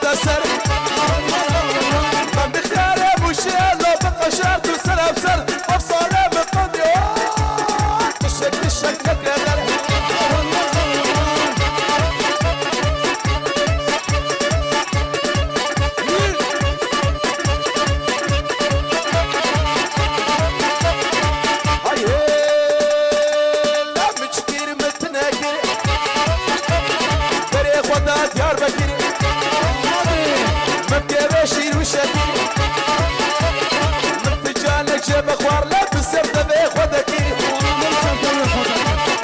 تسر من بخيار ابو شيل لو بقى شرط وسلام سر افصل بقضي تشك لك يا غير بخوار لا بالسرد بيخودكي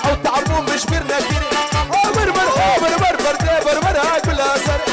او تعبون بشبيرنا كيري عمر مر هاكل اثر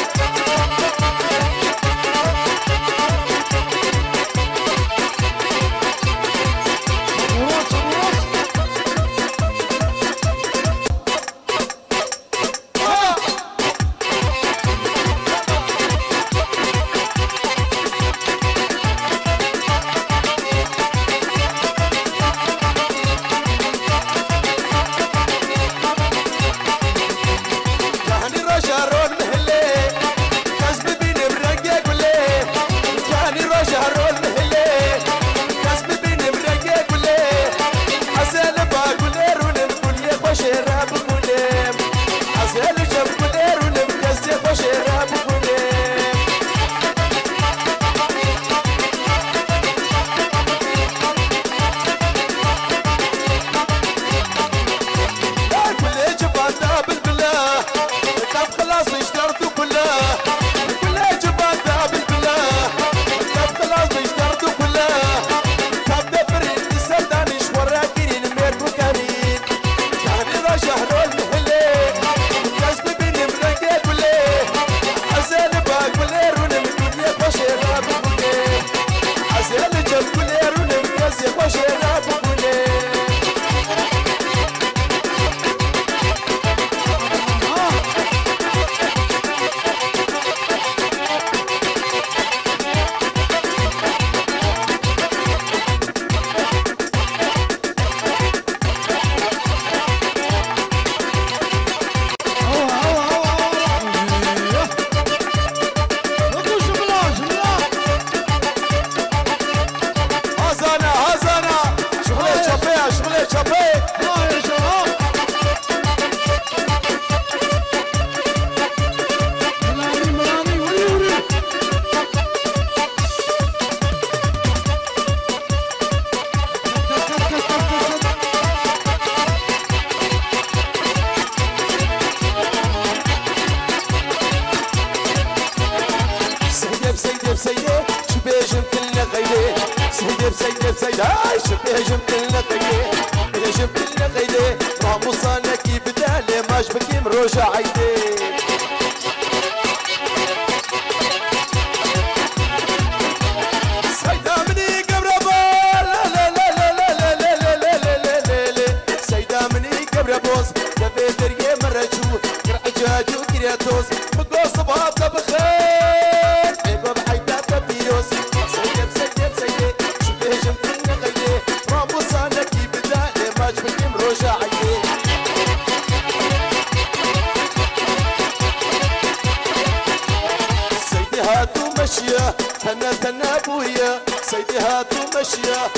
تنا بوريا سيدي هاتو مشيا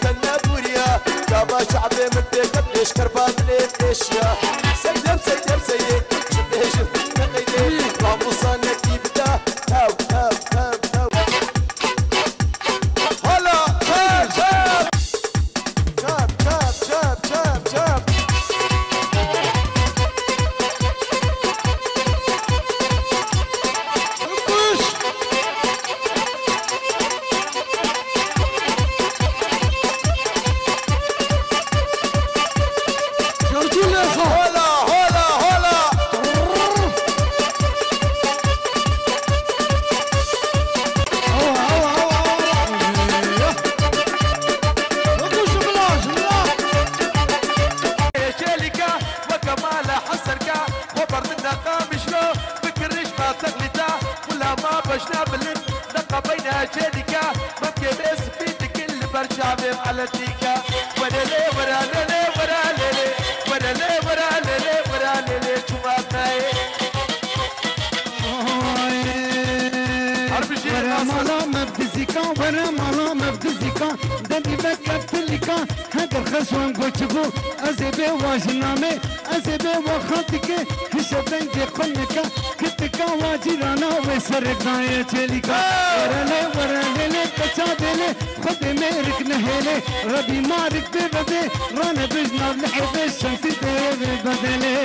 تنا بوريا جابا شعبي من تيكب ليش كربات ليش اشيا سيدي شبه شفتنا غيدي راموسانا كي بدا هاو هلا شاب على تيكا ولا لي ولا لي ولا لي ولا لي ولا لي ولا لي شو ما ورا مالا مبدزيكا دبي بكت ليكا هدر خشوان قوتشكو أزبي واجنامي أزبي وخاتك كشبين دي قنكا كتكا واجرانا وسرقايا تليكا ورالي تشابلي خد ميرك نهيلي ربي مارك ببدي رانا بجناب لحب الشمس دير بدلي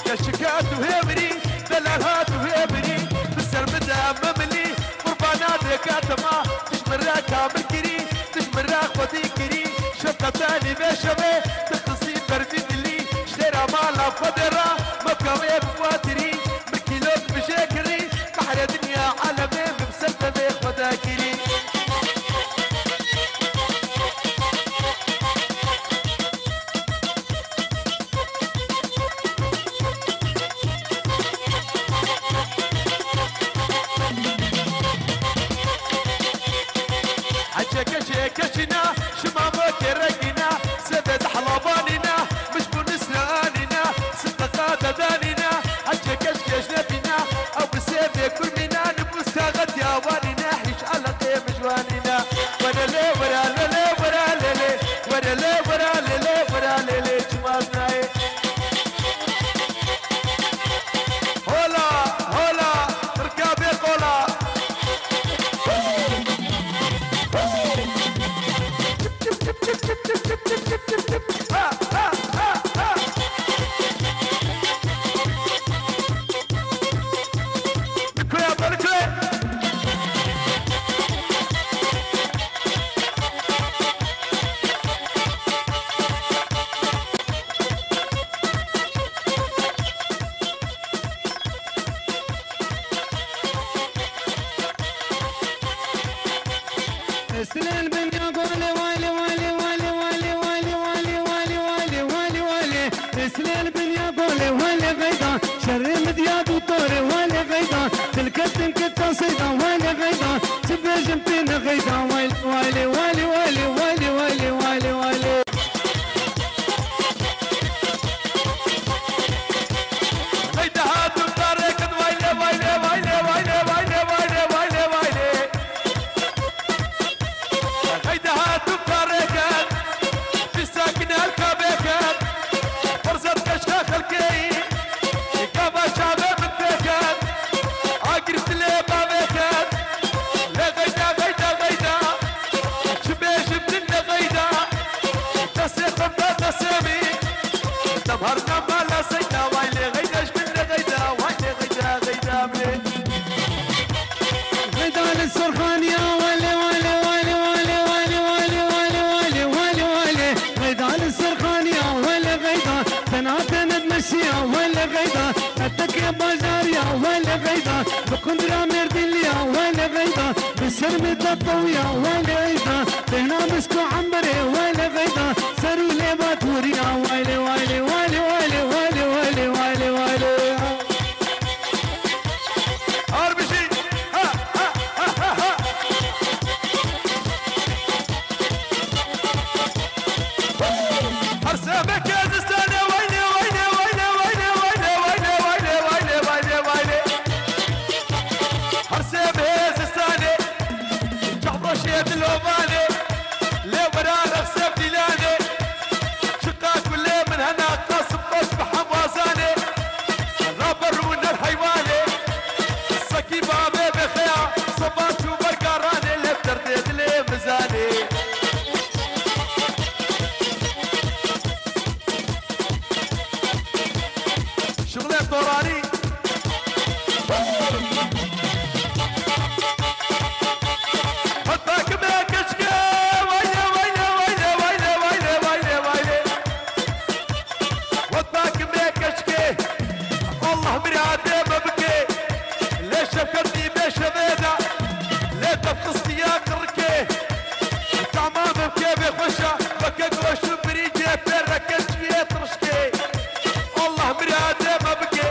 كشكات وهيبري دلالات وهيبري بالسر مدامملي قربانات كاتما تشمر كامل كري تشمر خودي كري شفقة تاني بشبه تخصي بردين اللي اشترى مالا فدرا مكاوي بفاتري بالكيلوت بشكري بحر دنيا عالمي بمسلسل خدا كري كشنا شمامة كرقنا سدد حلباننا مش بنسراننا صدقات داننا حجة كشكش نبينا أو بسيف كل منا نبوسها غد ياباننا حيش على قيم جواننا ورا لي ورا لي ورا لي ورا لي ورا لي ورا لي جمالنا هولا هولا ركابي قولا استلال بنيا قولي والي والي والي والي والي والي والي والي والي والي استلال بنيا قولي والي غيدا شر مدياد وطوري والي غيدا تلكتن كتا صيدا والي غيدا تبجم جمتين غيدا والي والي والي والي والي والي والي والي غيدا هاتو بطاريك والي والي والي والي والي والي والي والي غيدا هاتو بطاريك في ساكن الكابيكات فرصة كشخ الكي كابا شعبي مدبيكات عقرت لي بابيكات لا غيدا غيدا غيدا شبيش بدنا غيدا تسيق بدا تسيمي تظهرنا مالا سيدا وايلي غيدا شبنا غيدا وايلي غيدا غيدا ملي غيدا للسرخانية والي والي والي والي والي والي والي والي والي والي غيدا للسرخانية والي غيدا تنعتنا تمشيها والي غيدا التكية بازارية والي غيدا بقندرة مردلية والي غيدا بالسرمة الطوية والي غيدا تهنا مسكو عنبري والي غيدا سرو ليباتوريا والي والي والي والي والي والي والي والي اربشي ها ها ها ها ها ارسمك يا زستاني ويلي ويلي ويلي ويلي ويلي ويلي ويلي ويلي ويلي ويلي ارسمك يا زستاني جعبشيت الوباني لي ورا رخصة ديلاني شقاك واللي من هنا قصب بصبح موازاني الرابر من الحيواني السكي بابي بخيا صبات وبرقراني اللي بتردد لي مزاني شغلي طوراني حطاك بكشكي ويلي ويلي ويلي ويلي ويلي ويلي ويلي حطاك بكشكي الله مريعتي مبكي ليش شفكتني بشبيدة ليه تفقصني يا قركي تعمام بكي بخشة بكك وشو بريجي فركش يترشكي الله مريعتي مبكي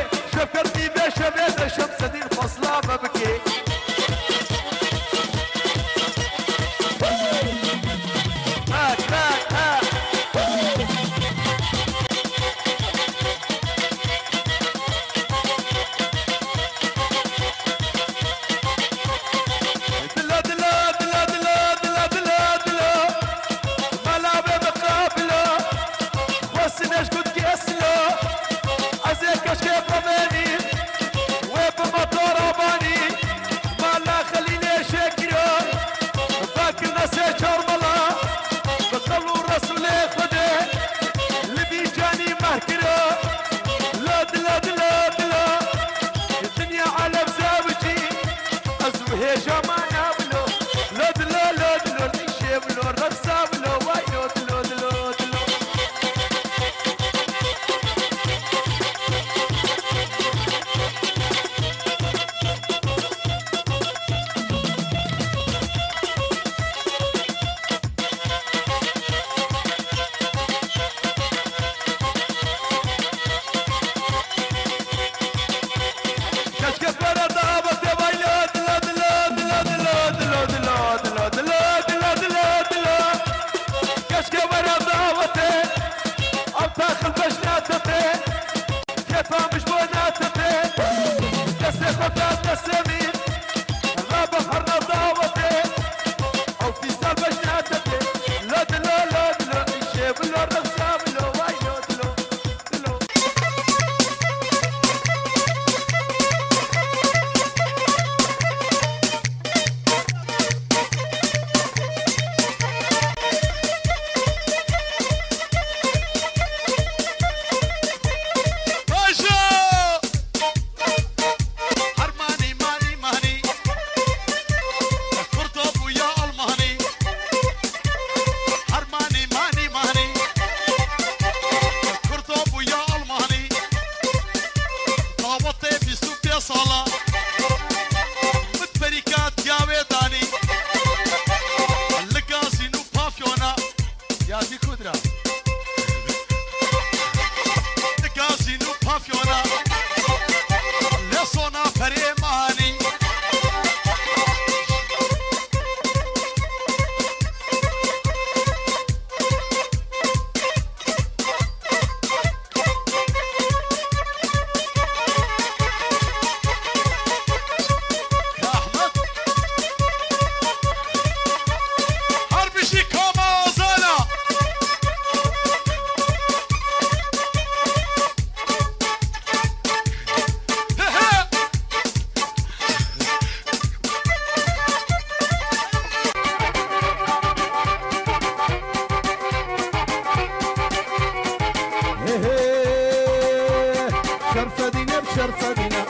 شرف دينا بشرف دينا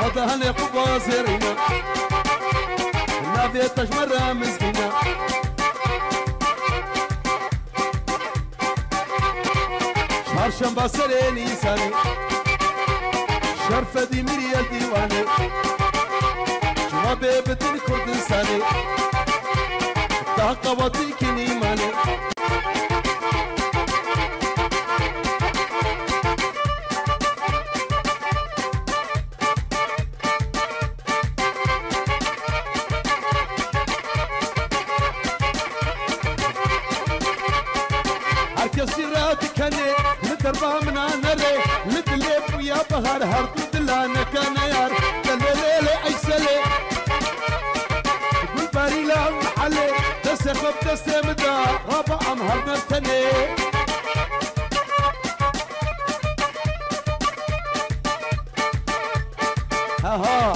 غدا هنقب وزيرنا النافية تجمر مسكينة شهر شنبا سريني ساني شرف دي مريال ديواني جوابي بدن كردستاني تحقواتي كني ماني دربا منا نري لدليب ويا بهار هردو دلانا كان يار دليلي عيسلي قول باري لا محلي دسخب دسي مدا غابا امهر نرتني ها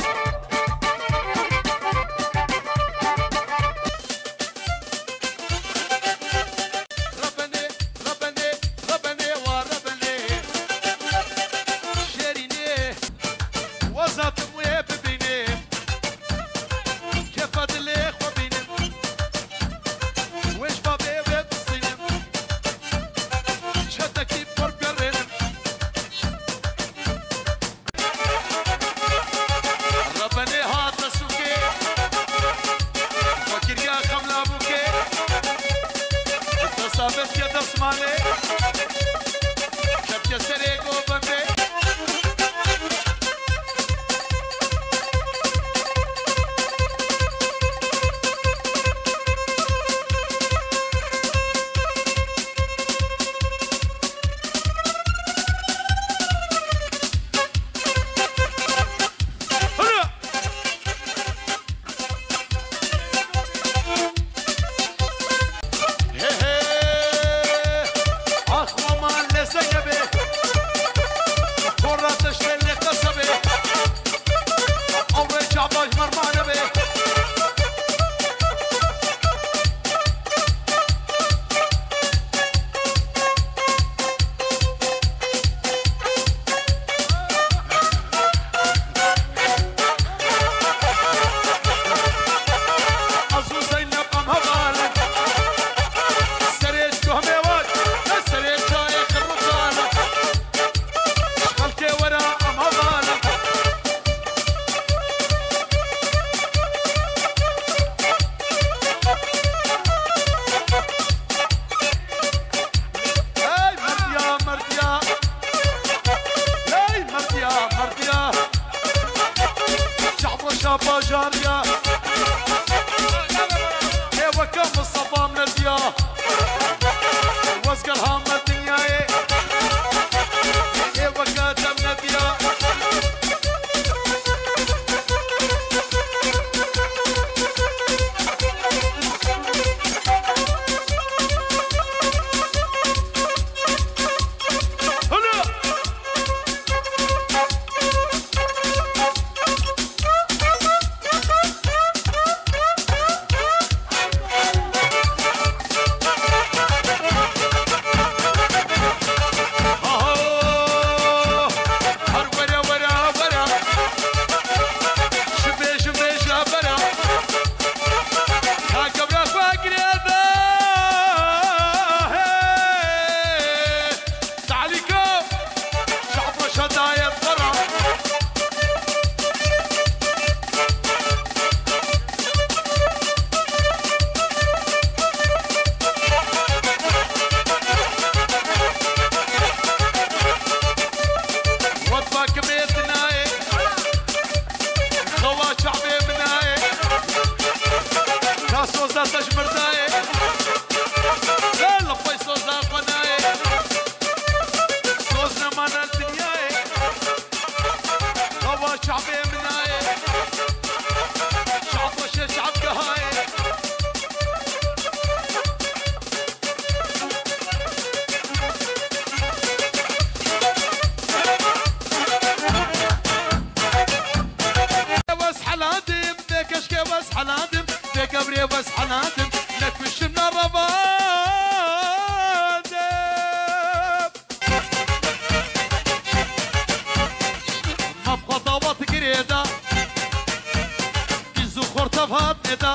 ندا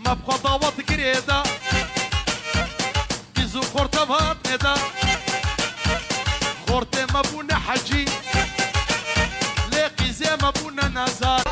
ما بخو ضوط قريدا بيزو خورتا بهات ندا خورتا ما بونا حجي لاقي زي ما بونا نزار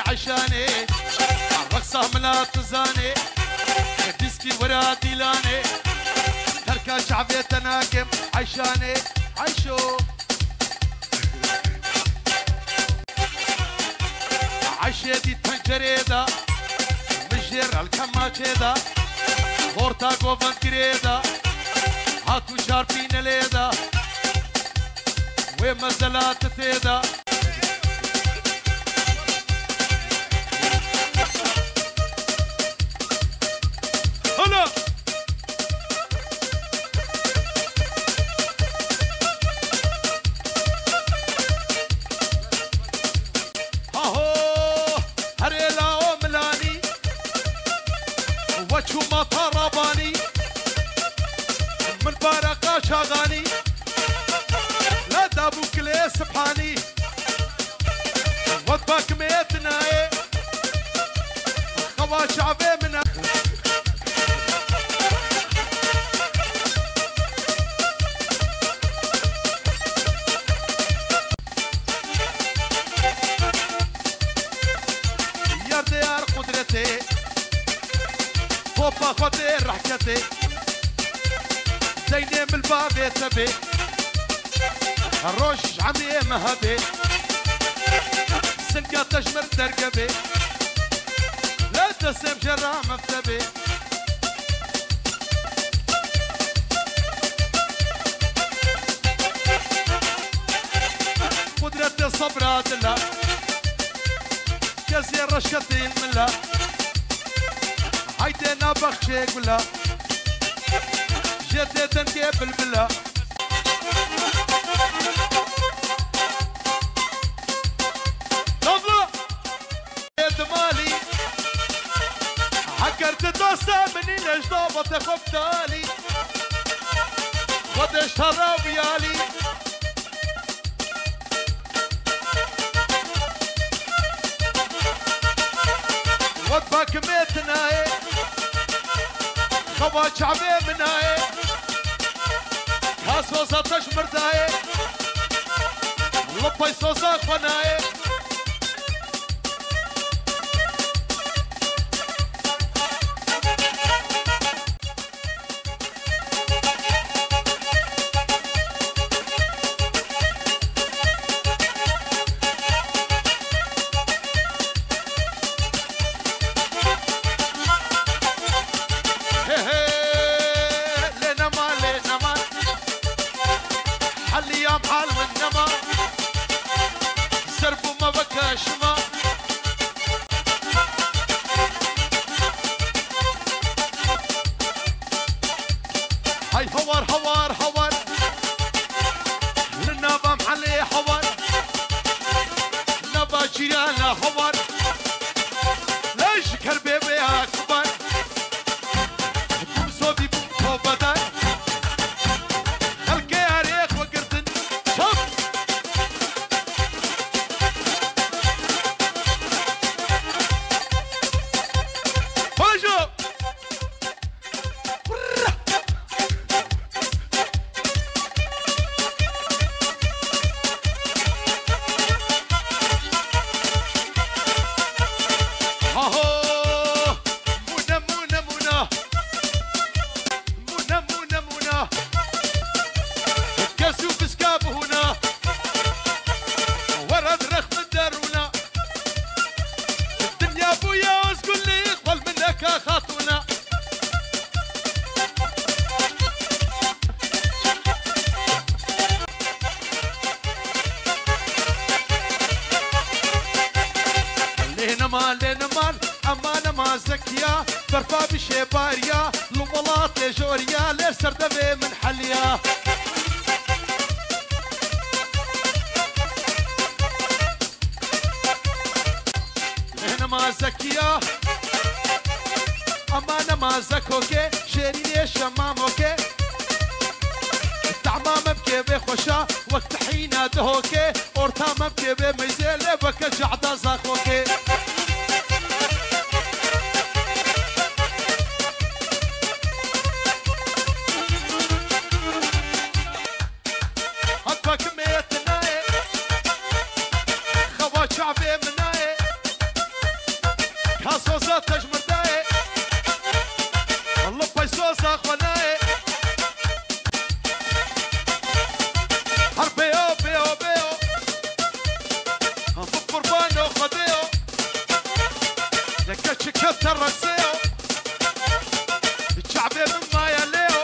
عشاني الرقصة ملا تزاني ديسكي ورا ديلاني تركا شعبية تناكم عشاني عيشو عشيتي تنجريدا مجير الكماشيدا غورتا قوفن كريدا هاتو شاربين ليدا ومزلات تيدا شاغاني لا دابو كلي سبحاني وطباك ميتنا خوا شعبي منا يا ديار قدرتي بوبا خدي رحكتي زيني من الباب تبي الروش عمي مهبي سنقا تجمر ترقبي لا تسم جرام مفتبي قدرتي صبرات الله كسي رشكتي الملا هايدينا بخشي قولا جدي تنكي بالبلا طبلا يد مالي حكرت دوستا مني لجدوبة خبتالي ودش ترابيالي وطبك ميتناي خوا شعبي مناي صوصا تشمر داي لباي صوصا خناي هاي هوار هوار هوار للنبا محلي هوار نبا جيرانا هوار ليش كربي بيها كبار بوم صوبي بوم توبدان خلقي هريخ وقردن شوف لنمان أمان ما زكيا برفا بشيباريا لمولات جوريا لير سردبي من حليا لهنا ما زكيا أمان ما زكوكي شيريني شماموكي تعمام بكي بخوشا وقت حينا دهوكي أورتام بكي بميزيل بك جعدا زاخوكي هدفك ميتناي خوا شعبي مناي كاسوزا تجمرداي الله بيسوزا خوناي حربيو بيو بيو هنفك قربانو خديو لك شكت الرسيو الشعبي من ما يليو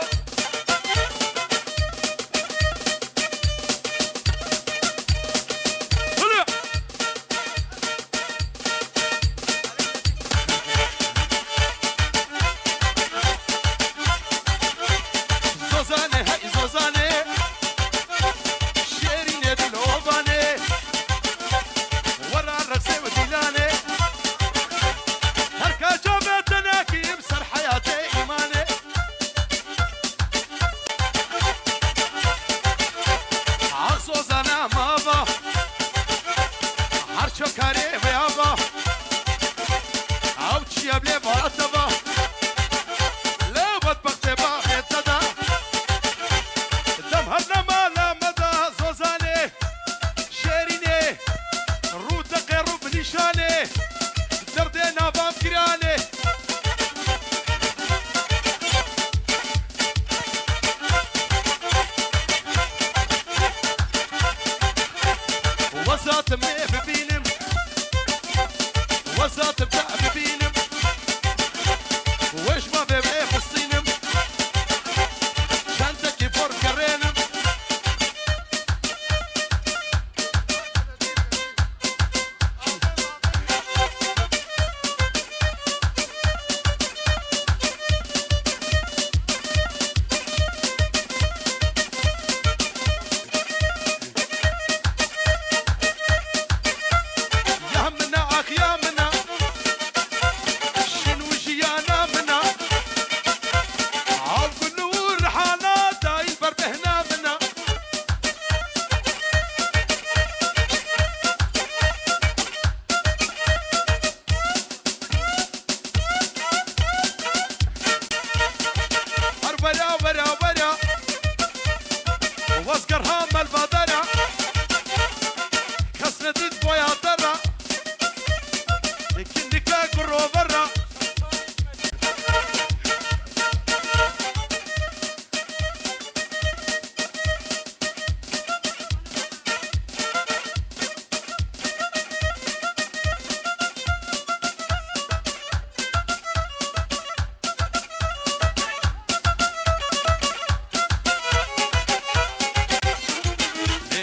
زوزاني هاي زوزاني شيريني دلوباني ورا الرقصي وديلاني هركا جابتنا كي يبصر حياتي إيماني عالزوزانا مابا هرشو كاري بيابا عوتشي بلي باتبا لا بطبقتي باقي تدا دم هرنما لا مدى زوزاني شيريني روتا قيرو بنيشاني دردينا بام كراني وزات مي ببينم وزات بتاع ببينم ويش ما ببي فصينم شانتك فور كرينم يا منا اخ يا منا شنو جيانا منا عال كل حالا داي بربهنا منا برا برا برا واسقرها مال بدرا كسرت بويا درا لكنك قرو برا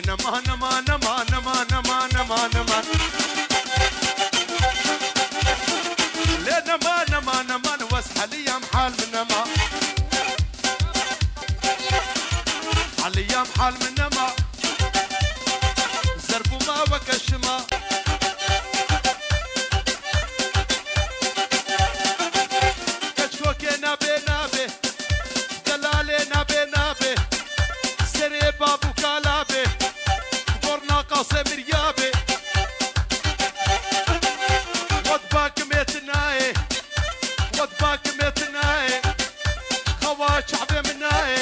نما نما نما نما نما نما نما ليه نما نما نما واسحة ليام حال من نما عليام حال من نما زربو ما وكشما كشكوكي نابي نابي دلالي نابي نابي سري بابو كالابي قرنا قاسم ريابي وطباك ميتناي وطباك ميتناي خوا شعبي مناي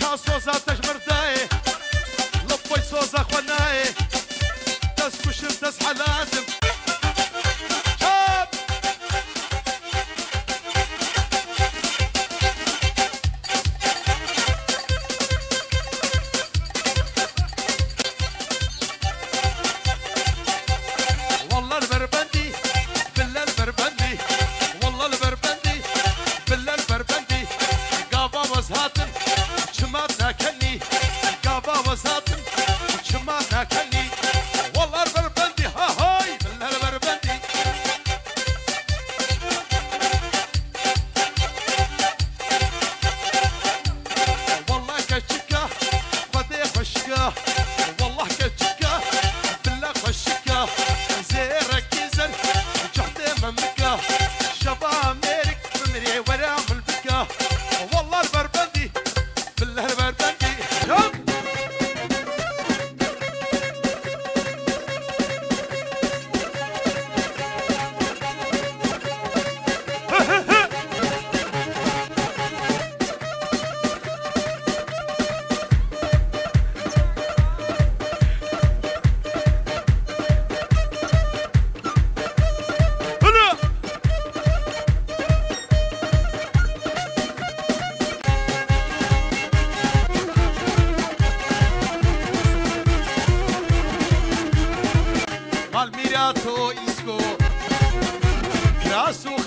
كاسوزا تجمرداي لبوي سوزا خوناي تسكشم تسحلاتم والله البربندي بالله البربندي والله البربندي بالله البربندي قابا وزهاتن شماتنا كني قابا وزهاتن شماتنا كني والله البربندي ها هاي بالله البربندي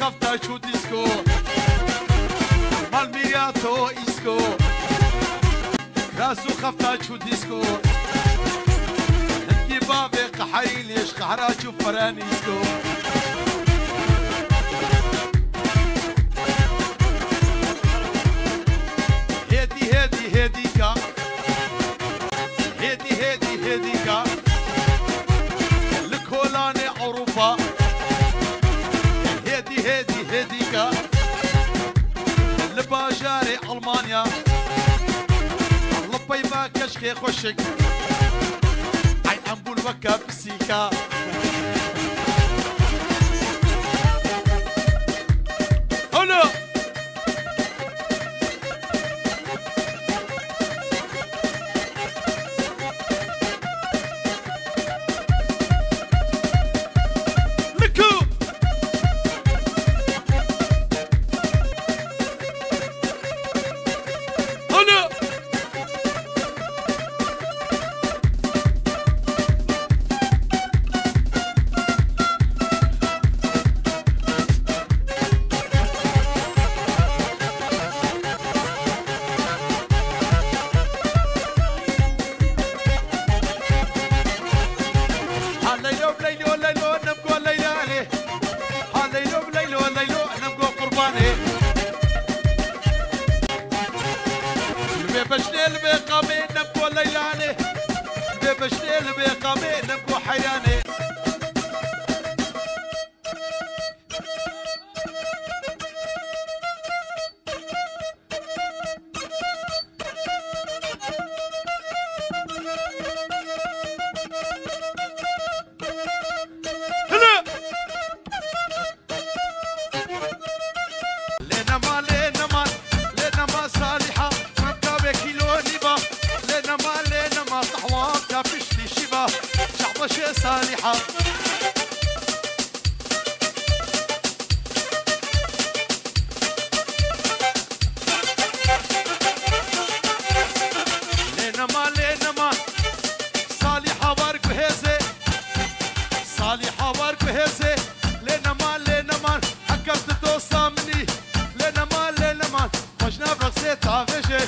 خفتا شو ديسكو مال ميرياتو إسكو راسو خفتا شو ديسكو انتي بابي قحي ليش قحراتشو فرانيسكو هديكا هديكا لكولاني أوروبا هديكا لباجاري ألمانيا لبي ما كشكي خوشك عين أنبول وكا بسيكا هلا صالحة لينا ما صالحة وارك بهزة صالحة وارك بهزة لينا ما حكرت دوسة مني لينا ما مجنب رقصة عفشة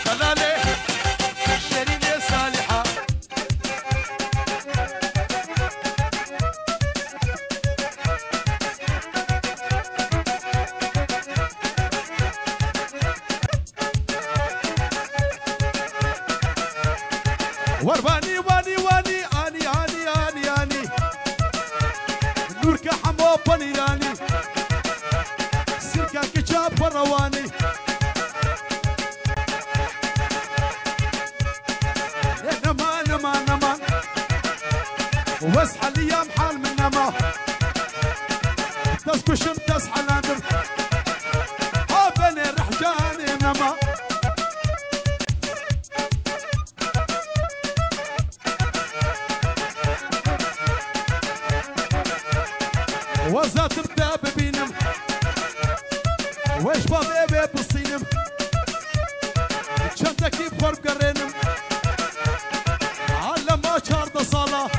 خلالي شريني صالحة ورباني واني اني نورك حمو بنيراني سيركا كشاب رواني نما واسحل ايام حال من نما تسكشم تسحل ندم بني رحجاني نما وزات بتاب بينم ويش بابي بصينم شمتكي بخور بقرينم علم ما شارد صالة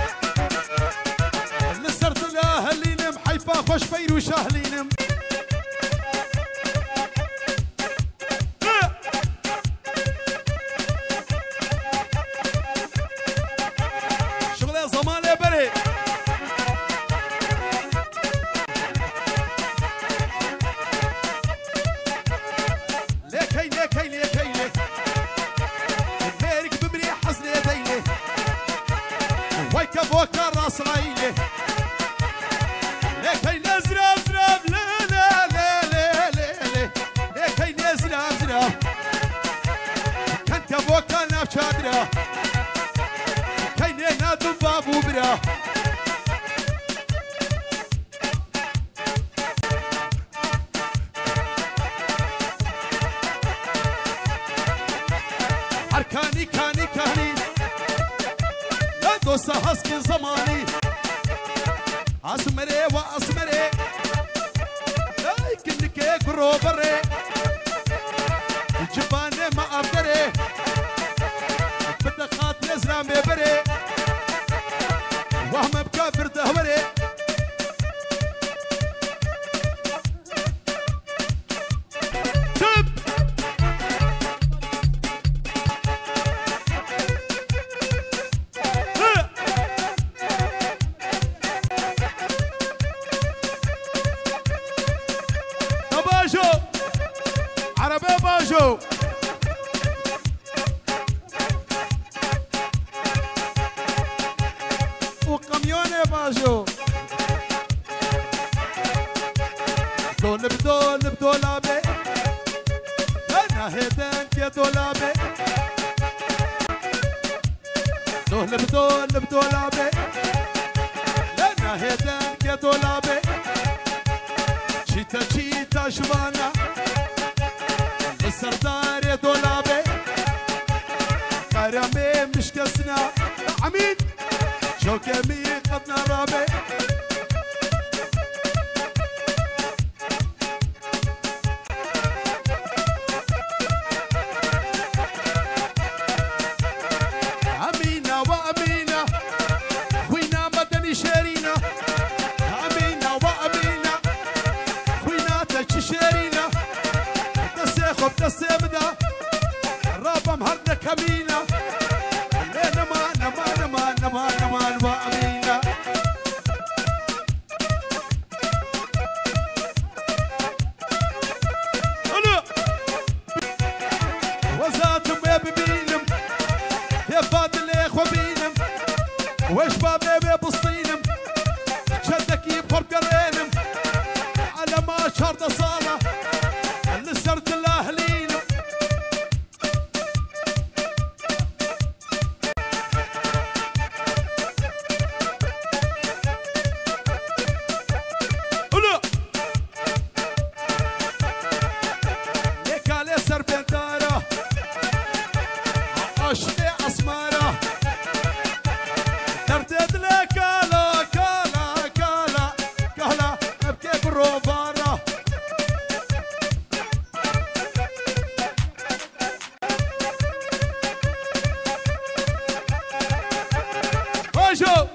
لسرت الاهلينم حيفا خوش فيروش اهلينم شغلة زمان بري ويكبوك راس رايله لكي نزرب لا لكي نزرب كنت ابوك انا بشادره كي نادم بابو برا حركاني كاني دوسا هسكي زماني اسمري واسمري لكنك بروبري جباني ما اقدري بدخات نزرام ببري وهم بكافر دهوري باجو دولب دولابي انا هدان يا دولابي دولب دولابي انا هدان يا دولابي تشيتا جوانا السردار يا دولابي كرامي مش كسنا عميد شوكمي قدنا رابي أمينة وأمينة خوينا مدني شارينا أمينة وأمينة خوينا تششارينا تسيخو بتسيبدا رابا مهرنا كمينا نمان وأمينة وزاتم يا ببينم يا فاضل يا خوبينم وش بابي بسطينم شدك يبقر قرينم على ما شرط صالة اللي سرت الاهلينم ليك على سربندارة عشقي اسمارة ترتد لك كالا ابكي بالروفارة هاجو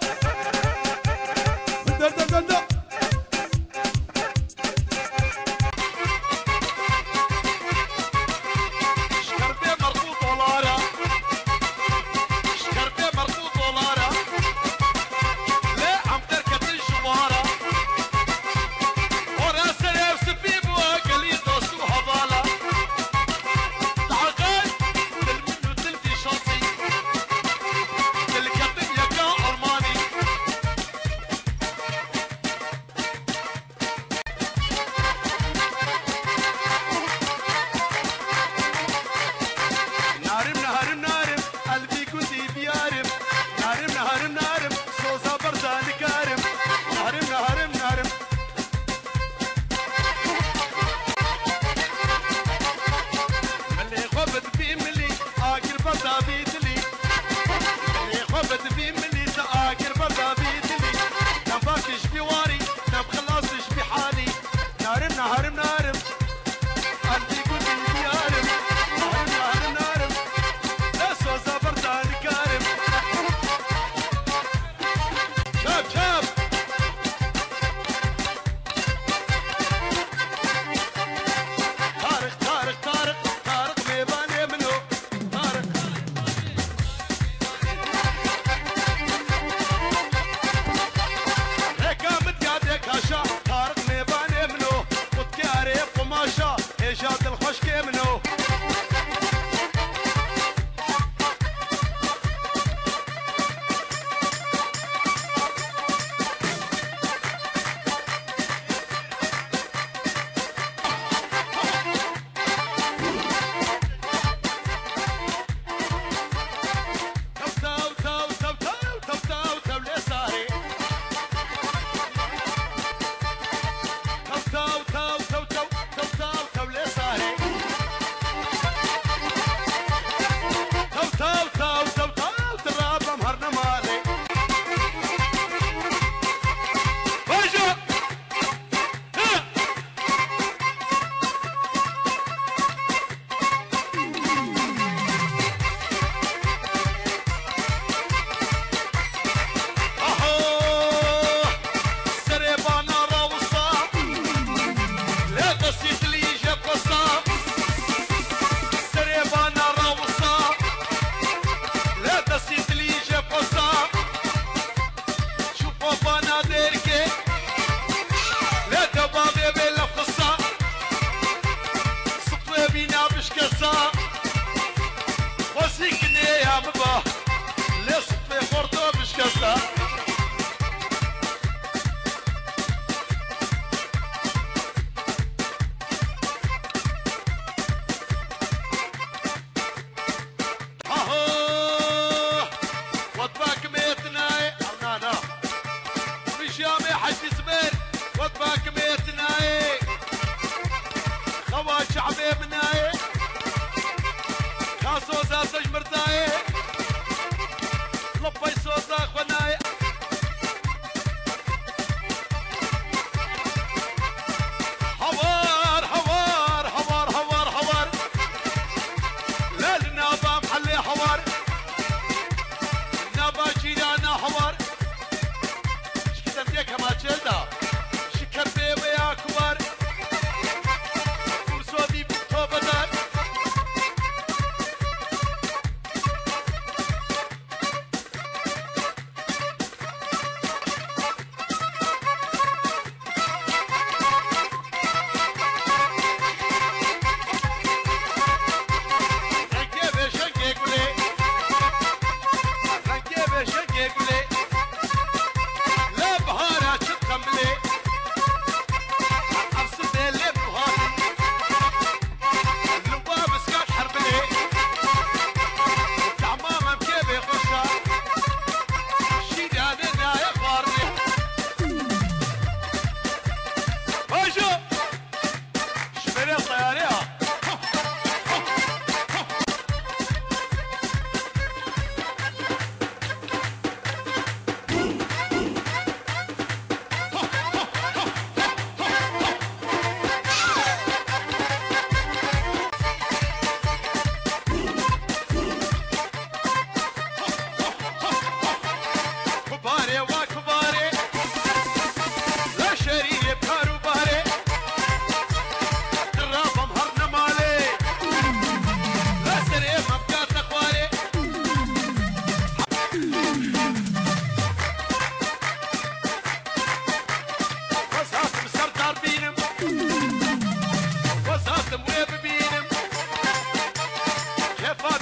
دردردردر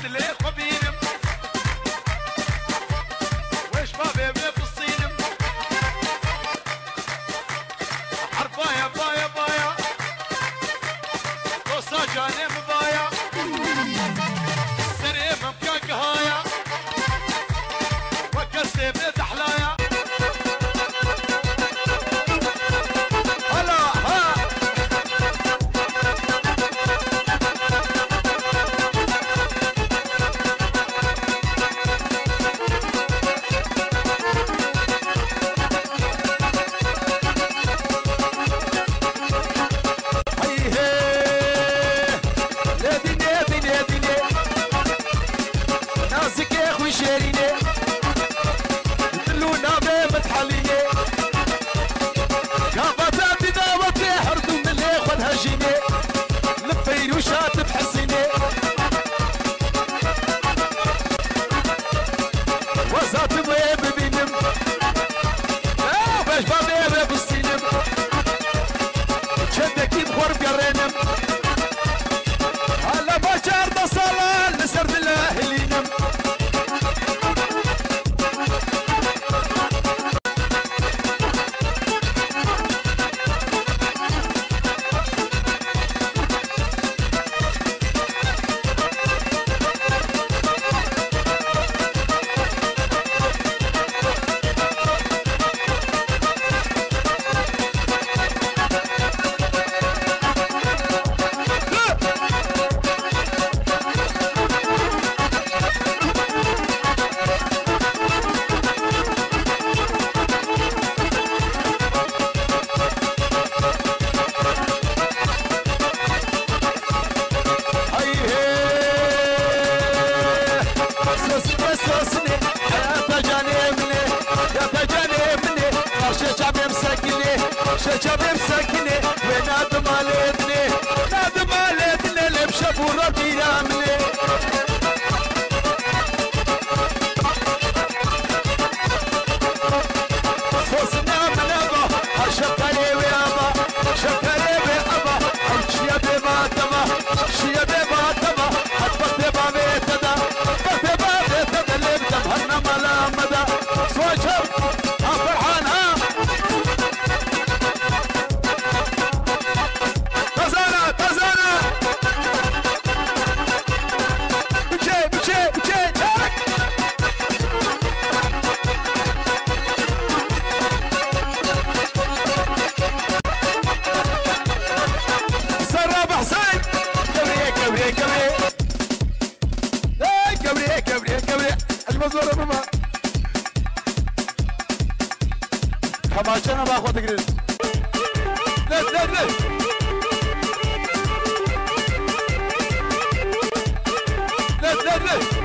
لي خبينم ويش بابي بفصينم حرفايا بايا بايا قصة جاني مبايا سريم مكاك هايا وكسي بتحلايا هلا ها شجاب مسكني ونادم عليتني نادم عليتني لبشب وربي يامني صوصنا من ابا شكري ويابا شكري ويابا شيا بباتما شيا بباتما حطت بابيتدا حطت بابيتدا اللي بتبهرنا ملامدا صوشب فرحان ها حماشنا باخذ تقرير ليش ليش ليش ليش ليش ليش